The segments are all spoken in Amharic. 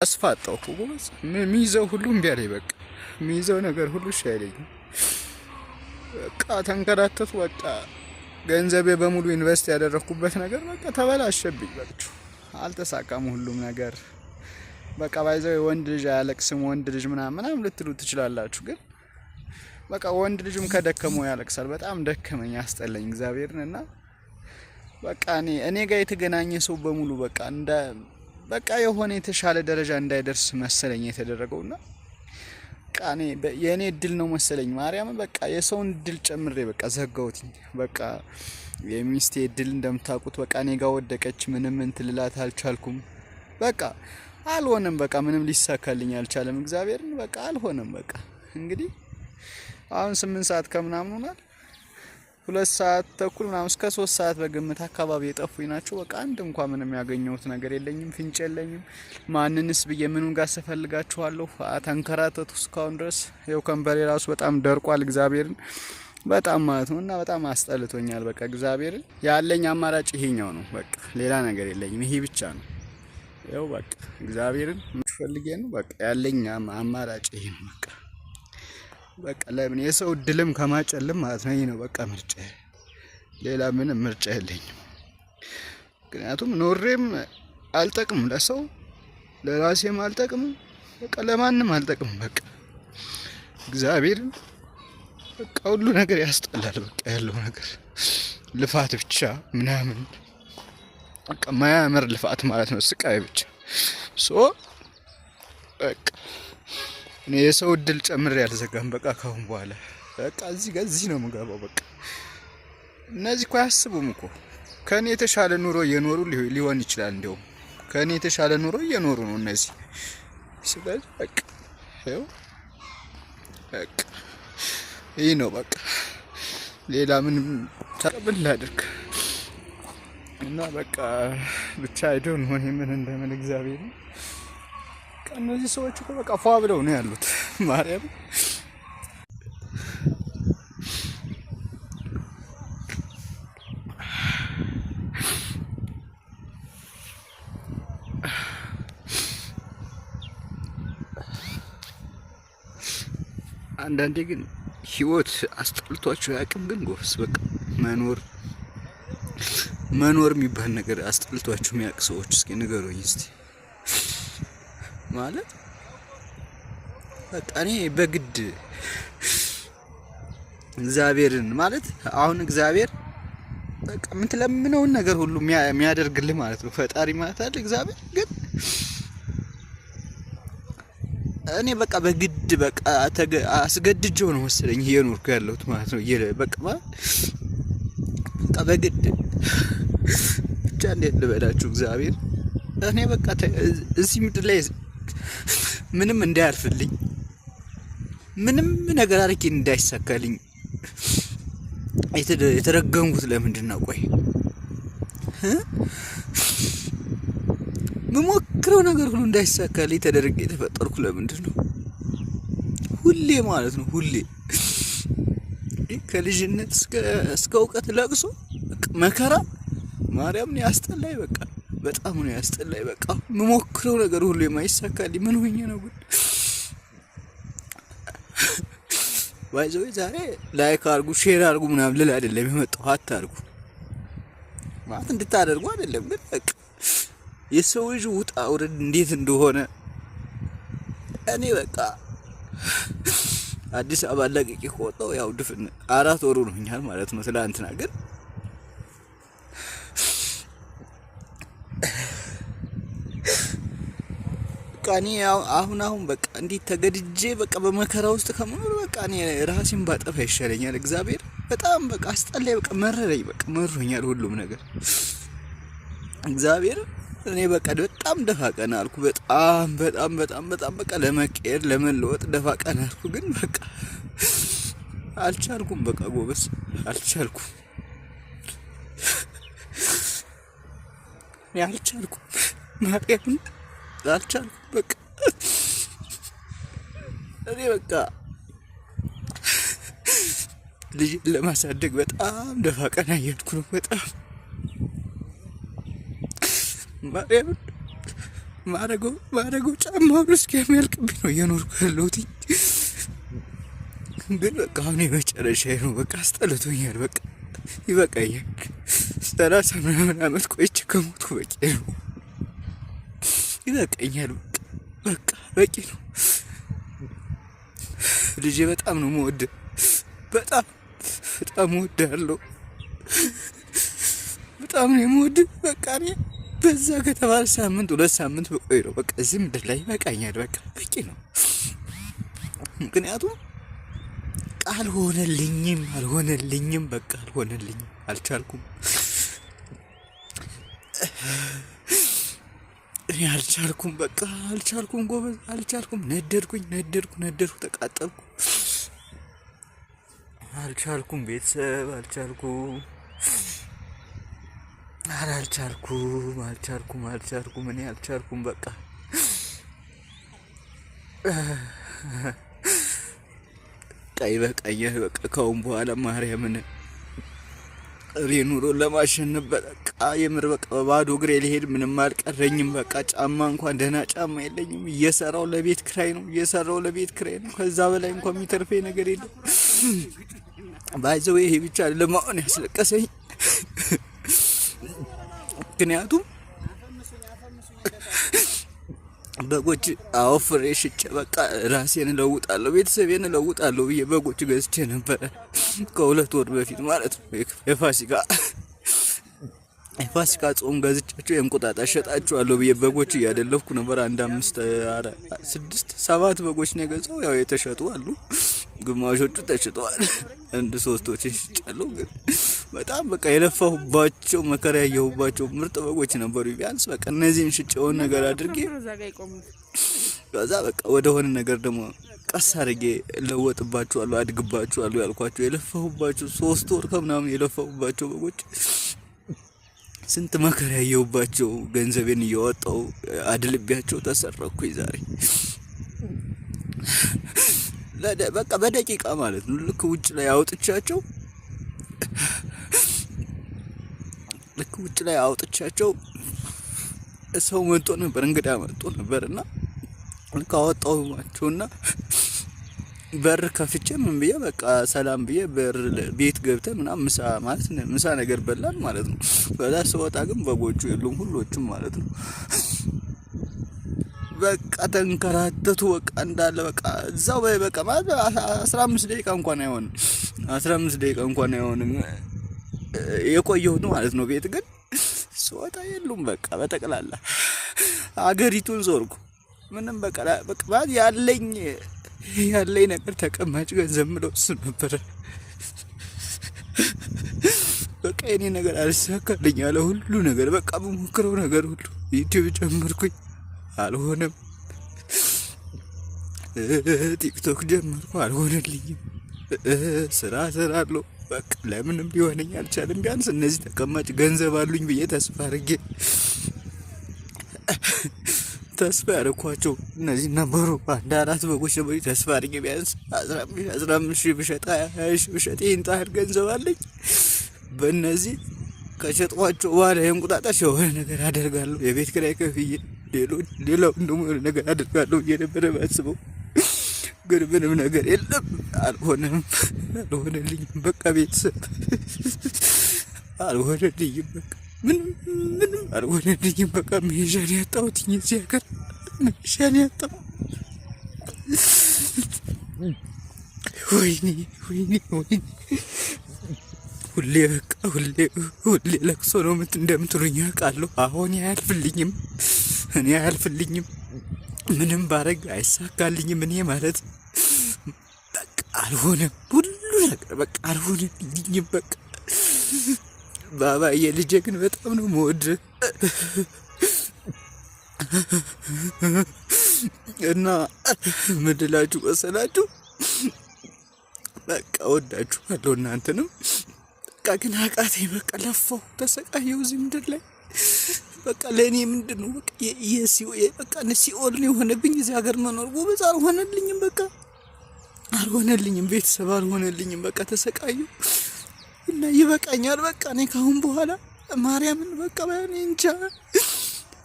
አስፋጣው ጎበዝ ሚይዘው ሁሉ እምቢ አለኝ። በቃ ሚይዘው ነገር ሁሉ እሺ አይለኝም። በቃ ተንከራተቱ። በቃ ገንዘቤ በሙሉ ኢንቨስት ያደረኩበት ነገር በቃ ተበላሸብኝ። በቃ አልተሳካም ሁሉም ነገር። በቃ ባይዘው ወንድ ልጅ አያለቅስም ወንድ ልጅ ምናምን ልትሉ ትችላላችሁ፣ ግን በቃ ወንድ ልጅም ከደከመው ያለቅሳል። በጣም ደከመኝ፣ አስጠለኝ እግዚአብሔርን። እና በቃ እኔ ጋር የተገናኘ ሰው በሙሉ በቃ የሆነ የተሻለ ደረጃ እንዳይደርስ መሰለኝ የተደረገውና ቃኔ የኔ እድል ነው መሰለኝ ማርያም። በቃ የሰውን እድል ጨምሬ በቃ ዘጋውትኝ። በቃ የሚስቴ እድል እንደምታውቁት በቃ እኔ ጋር ወደቀች። ምንም እንትልላት አልቻልኩም። በቃ አልሆነም። በቃ ምንም ሊሳካልኝ አልቻለም። እግዚአብሔርን በቃ አልሆነም። በቃ እንግዲህ አሁን 8 ሰዓት ከምናምን ሆኗል። 2 ሰዓት ተኩል ምናምን እስከ 3 ሰዓት በግምት አካባቢ የጠፉኝ ናቸው። በቃ አንድ እንኳን ምንም ያገኘሁት ነገር የለኝም፣ ፍንጭ የለኝም። ማንንስ ብዬ ምኑን ጋር ስፈልጋችኋለሁ? ተንከራተቱ እስካሁን ድረስ። ይኸው ከንበሬ ራሱ በጣም ደርቋል። እግዚአብሔርን በጣም ማለት ነው። እና በጣም አስጠልቶኛል። በቃ እግዚአብሔርን ያለኝ አማራጭ ይሄኛው ነው። በቃ ሌላ ነገር የለኝም፣ ይሄ ብቻ ነው። ይኸው በቃ እግዚአብሔርን ፈልጌ ነው። በቃ ያለኝ አማራጭ ይሄ ነው። በቃ ለምን የሰው እድልም ከማጨልም ማለት ነው። ይሄ ነው በቃ ምርጫ፣ ሌላ ምንም ምርጫ የለኝም። ምክንያቱም ኖሬም አልጠቅም፣ ለሰው ለራሴም አልጠቅም፣ በቃ ለማንም አልጠቅም። በቃ እግዚአብሔርን በቃ ሁሉ ነገር ያስጠላል። በቃ ያለው ነገር ልፋት ብቻ ምናምን በቃ ማያምር ልፋት ማለት ነው፣ ስቃይ ብቻ በቃ እኔ የሰው እድል ጨምሬ ያልዘጋም። በቃ ካሁን በኋላ በቃ እዚህ ነው የምገባው። በቃ እነዚህ እኮ አያስቡም እኮ ከኔ የተሻለ ኑሮ እየኖሩ ሊሆን ይችላል። እንደውም ከኔ የተሻለ ኑሮ እየኖሩ ነው እነዚህ። ስለዚህ በቃ ይኸው በቃ ይህ ነው በቃ ሌላ ምንም ታብል ላድርግ እና በቃ ብቻ አይዶን ሆነ ምን እንደምን እግዚአብሔር እነዚህ ሰዎች እኮ በቃ ፏ ብለው ነው ያሉት ማርያም። አንዳንዴ ግን ህይወት አስጠልቷቸው ያቅም ግን ጎፍስ በቃ መኖር የሚባል ነገር አስጠልቷቸው የሚያውቅ ሰዎች እስኪ ንገሩኝ እስቲ። ማለት በቃ እኔ በግድ እግዚአብሔርን ማለት አሁን እግዚአብሔር በቃ የምትለምነውን ነገር ሁሉ የሚያደርግልህ ማለት ነው ፈጣሪ ማለት አይደል? እግዚአብሔር ግን እኔ በቃ በግድ በቃ አስገድጄው ነው መሰለኝ እየኖርኩ ያለሁት ማለት ነው። በቃ በግድ ብቻ እንዴት ልበላችሁ እግዚአብሔር እኔ በቃ እዚህ ምድር ላይ ምንም እንዳያልፍልኝ ምንም ነገር አርቄ እንዳይሳካልኝ የተረገምኩት ለምንድን ነው? ቆይ ምሞክረው ነገር ሁሉ እንዳይሳካልኝ ተደረገ የተፈጠርኩ ለምንድን ነው? ሁሌ ማለት ነው ሁሌ ከልጅነት እስከ እውቀት ለቅሶ መከራ ማርያም ነው ያስጠላኝ። በቃ በጣም ነው ያስጠላኝ። በቃ ምሞክረው ነገር ሁሉ የማይሳካልኝ ምን ሆኜ ነው ግን? ባይዘው ዛሬ ላይክ አድርጉ ሼር አድርጉ ምናምን ልል አይደለም የመጣው። አታርጉ ማለት እንድታደርጉ አይደለም፣ ግን በቃ የሰው ልጅ ውጣ ውረድ እንዴት እንደሆነ እኔ በቃ አዲስ አበባ ለቅቄ ከወጣሁ ያው ድፍን 4 ወር ሆኖኛል ማለት ነው። ትላንትና ግን እኔ አሁን በቃ እንዴት ተገድጄ በቃ በመከራ ውስጥ ከመኖር በቃ እኔ ራሴን ባጠፋ ይሻለኛል። እግዚአብሔር በጣም በቃ አስጠላኝ። በቃ መረረኝ። በቃ መሮኛል ሁሉም ነገር እግዚአብሔር። እኔ በቃ በጣም ደፋ ቀና አልኩ። በጣም በቃ ለመቀየር ለመለወጥ ደፋ ቀና አልኩ። ግን በቃ አልቻልኩም። በቃ ጎበስ አልቻልኩም። አልቻልኩም ማርያምን አልቻልኩም። በቃ እኔ በቃ ልጅ ለማሳደግ በጣም ደፋ ቀና እያልኩ ነው። በጣም ማርያምን ማረገው ጫማውን እስኪያልቅብኝ ነው እየኖርኩ ያለሁት። ግን በቃ አሁን የመጨረሻዬ ነው። በቃ አስጠልቶኛል። በቃ ይበቃኛል። 30 ምናምን ዓመት ቆይቼ ከሞትኩ በቂ ነው። ይበቃኛል። በቃ በቂ ነው። ልጄ በጣም ነው የምወድህ። በጣም እወድሃለሁ። በጣም ነው የምወድህ። በቃ እኔ በዛ ከተባለ ሳምንት 2 ሳምንት በቆይ ነው በቃ እዚህ ምድር ላይ ይበቃኛል። በቃ በቂ ነው። ምክንያቱም አልሆነልኝም። በቃ አልሆነልኝም። አልቻልኩም። እኔ አልቻልኩም። በቃ አልቻልኩም። ጎበዝ አልቻልኩም። ነደድኩ፣ ተቃጠልኩ። አልቻልኩም። ቤተሰብ አልቻልኩም። አልቻልኩም። እኔ አልቻልኩም። በቃ ይበቃኛል። በቃ ከአሁን በኋላ ማርያምን ኑሮ ለማሸነፍ በቃ የምር በቃ በባዶ እግሬ ልሄድ ምንም አልቀረኝም። በቃ ጫማ እንኳን ደህና ጫማ የለኝም። እየሰራው ለቤት ክራይ ነው። ከዛ በላይ እንኳን የሚተርፈኝ ነገር የለም። ባይዘው ይሄ ብቻ ለማውን ያስለቀሰኝ ምክንያቱም በጎች አወፍሬ ሽጬ በቃ ራሴን እለውጣለሁ፣ ቤተሰቤን እለውጣለሁ ብዬ በጎች ገዝቼ ነበረ ከ2 ወር በፊት ማለት ነው። የፋሲካ ጾም ገዝቻቸው የእንቁጣጣሽ ሸጣቸዋለሁ ብዬ በጎች እያደለፍኩ ነበር። 1 5 4 6 7 በጎች ነው የገዛው። ያው የተሸጡ አሉ፣ ግማሾቹ ተሽጠዋል። 3ቶች ሽጫለሁ። ግን በጣም በቃ የለፋሁባቸው መከራ ያየሁባቸው ምርጥ በጎች ነበሩ። ቢያንስ በቃ እነዚህን ሽጬውን ነገር አድርጌ ከዛ በቃ ወደ ሆነ ነገር ደግሞ ቀስ አድርጌ ለወጥባቸዋለሁ፣ አድግባቸዋለሁ ያልኳቸው የለፋሁባቸው 3 ወር ከምናምን የለፋሁባቸው በጎች ስንት መከራ ያየሁባቸው ገንዘቤን እያወጣው አድልቢያቸው ተሰረኩኝ ዛሬ። በቃ በደቂቃ ማለት ነው። ልክ ውጭ ላይ አውጥቻቸው ሰው መጥቶ ነበር፣ እንግዳ መጥቶ ነበርና ልክ አወጣሁባቸውና በር ከፍቼ ምን ብዬ በቃ ሰላም ብዬ ቤት ገብተን ምናምን ምሳ ነገር በላን ማለት ነው። በዛ ስወጣ ግን በጎቹ የሉም ሁሎቹም ማለት ነው። በቃ ተንከራተቱ። በቃ እንዳለ በቃ እዛው በቃ ማለት 15 ደቂቃ እንኳን አይሆንም የቆየሁት ማለት ነው። ቤት ግን ስወጣ የሉም። በቃ በጠቅላላ አገሪቱን ዞርኩ። ምንም በቃ ማለት ያለኝ ነገር ተቀማጭ ገንዘብ ምለው እሱ ነበረ። በቃ የኔ ነገር አልሳካልኝ ያለ ሁሉ ነገር በቃ በሞክረው ነገር ሁሉ ዩቲዩብ ጀመርኩኝ፣ አልሆነም። ቲክቶክ ጀመርኩ፣ አልሆነልኝም። ስራ እሰራለሁ፣ በቃ ለምንም ሊሆነኝ አልቻለም። ቢያንስ እነዚህ ተቀማጭ ገንዘብ አሉኝ ብዬ ተስፋ ያደረኳቸው እነዚህ ነበሩ። 1 4 በጎች ነበሩ። ተስፋ አድርጌ ቢያንስ 15 ሺህ ብሸጥ 20 ሺህ ብሸጥ ይህን ታህል ገንዘብ አለኝ። በእነዚህ ከሸጥኳቸው በኋላ የእንቁጣጣሽ የሆነ ነገር አደርጋለሁ፣ የቤት ኪራይ ከፍዬ ሌላው እንደሞ የሆነ ነገር አደርጋለሁ ብዬ ነበረ ባስበው። ግን ምንም ነገር የለም፣ አልሆነልኝም። በቃ ቤተሰብ አልሆነልኝም። በቃ ምንም አልሆነልኝም። በቃ መሄጃን ያጣሁት እዚህ ሀገር መሄጃን ያጣሁ። ወይኔ ሁሌ ለቅሶ ነው እንደምትሉኝ አውቃለሁ። አሁን እኔ አያልፍልኝም። ምንም ባረግ አይሳካልኝም። እኔ ማለት በቃ አልሆነም፣ ሁሉ ነገር በቃ አልሆነልኝም። በቃ ባባዬ ልጄ ግን በጣም ነው የምወድህ እና ምድላችሁ መሰላችሁ። በቃ ወዳችኋለሁ እናንተንም። በቃ ግን አቃተኝ። በቃ ለፋው፣ ተሰቃየው እዚህ ምድር ላይ። በቃ ለእኔ ምንድን ነው በቃ በቃ ሲኦል ነው የሆነብኝ እዚህ ሀገር መኖር። ጎበዝ አልሆነልኝም። በቃ አልሆነልኝም። ቤተሰብ አልሆነልኝም። በቃ ተሰቃየው እና ይበቃኛል። በቃ እኔ ካሁን በኋላ ማርያምን በቃ ባኔ እንጃ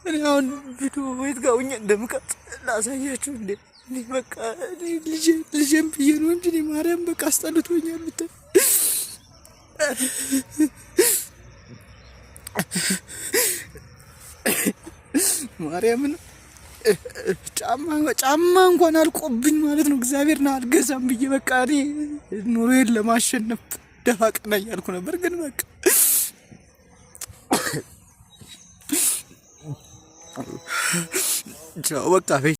እኔ አሁን ቪዲዮ ቤት ጋር ሆኜ እንደምቀጥ ላሳያችሁ እንዴ። እኔ በቃ ልጄን ብዬ ነው እንጂ እኔ ማርያም በቃ አስጠልቶኛል ብታይ ማርያምን ጫማ እንኳን አልቆብኝ ማለት ነው። እግዚአብሔርን አልገዛም ብዬ በቃ እኔ ኑሮዬን ለማሸነፍ ደፋ ቀና እያልኩ ነበር። ግን በቃ ቻው በቃ